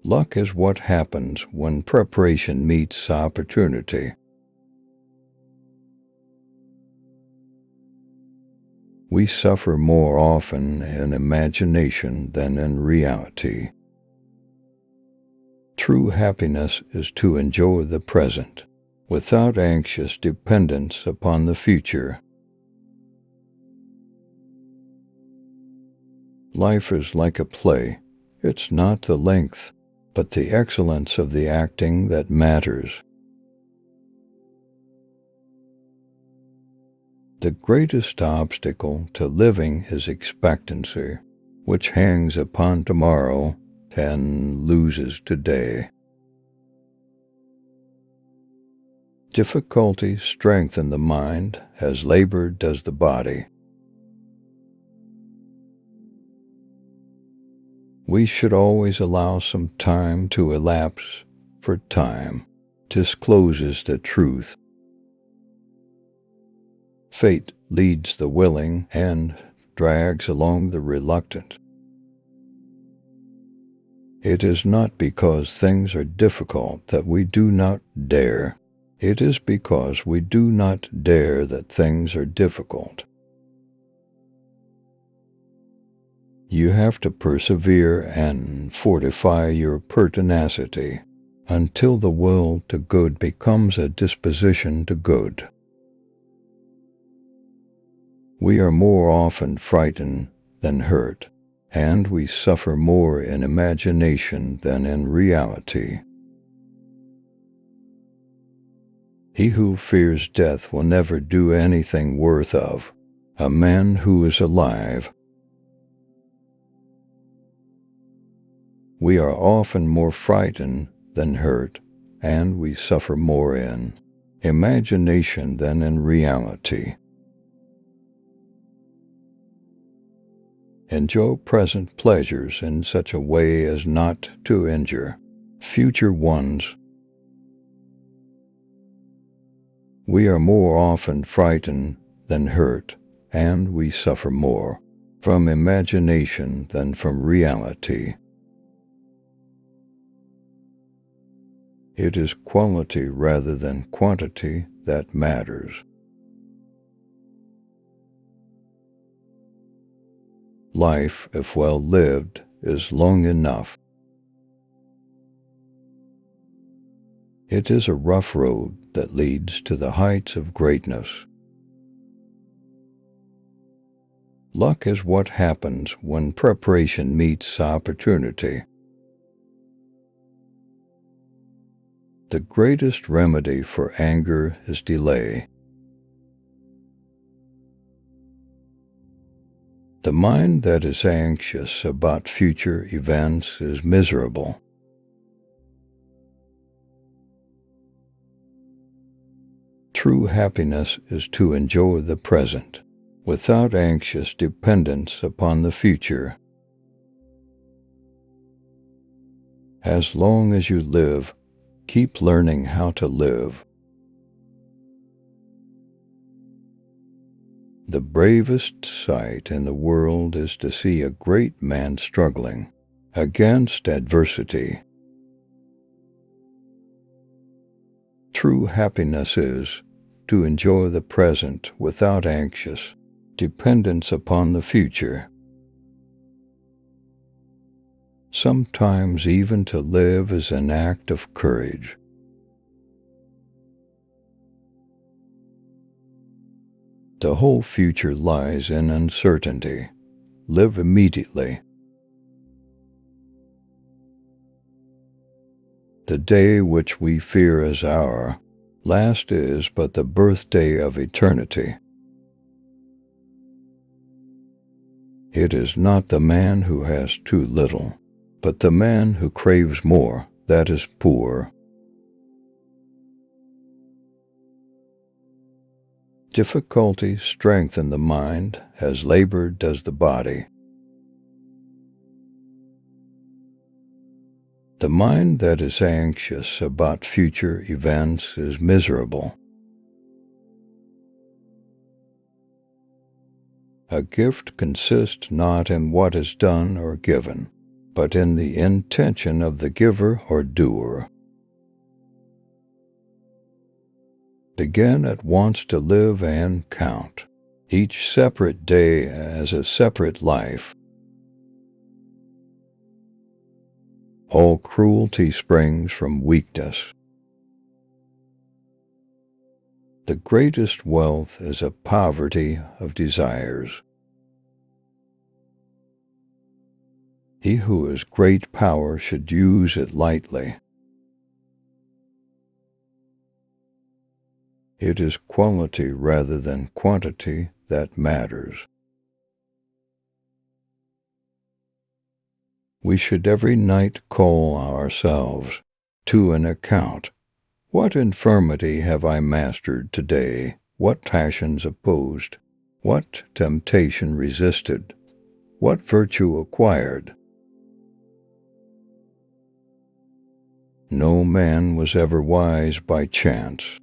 Luck is what happens when preparation meets opportunity. We suffer more often in imagination than in reality. True happiness is to enjoy the present, without anxious dependence upon the future. Life is like a play. It's not the length, but the excellence of the acting that matters. The greatest obstacle to living is expectancy, which hangs upon tomorrow and loses today. Difficulties strengthen the mind as labor does the body. We should always allow some time to elapse, for time discloses the truth. Fate leads the willing and drags along the reluctant. It is not because things are difficult that we do not dare. It is because we do not dare that things are difficult. You have to persevere and fortify your pertinacity until the will to good becomes a disposition to good. We are more often frightened than hurt, and we suffer more in imagination than in reality. He who fears death will never do anything worth of. A man who is alive. We are often more frightened than hurt, and we suffer more in imagination than in reality. Enjoy present pleasures in such a way as not to injure future ones. We are more often frightened than hurt, and we suffer more from imagination than from reality. It is quality rather than quantity that matters. Life, if well lived, is long enough. It is a rough road that leads to the heights of greatness. Luck is what happens when preparation meets opportunity. The greatest remedy for anger is delay. The mind that is anxious about future events is miserable. True happiness is to enjoy the present, without anxious dependence upon the future. As long as you live, keep learning how to live. The bravest sight in the world is to see a great man struggling against adversity. True happiness is to enjoy the present without anxious dependence upon the future. Sometimes even to live is an act of courage. The whole future lies in uncertainty. Live immediately. The day which we fear as our last is but the birthday of eternity. It is not the man who has too little, but the man who craves more that is poor. Difficulties strengthen the mind as labor does the body. The mind that is anxious about future events is miserable. A gift consists not in what is done or given, but in the intention of the giver or doer. Begin at once to live and count each separate day as a separate life. All cruelty springs from weakness. The greatest wealth is a poverty of desires. He who has great power should use it lightly. It is quality rather than quantity that matters. We should every night call ourselves to an account. What infirmity have I mastered today? What passions opposed? What temptation resisted? What virtue acquired? No man was ever wise by chance.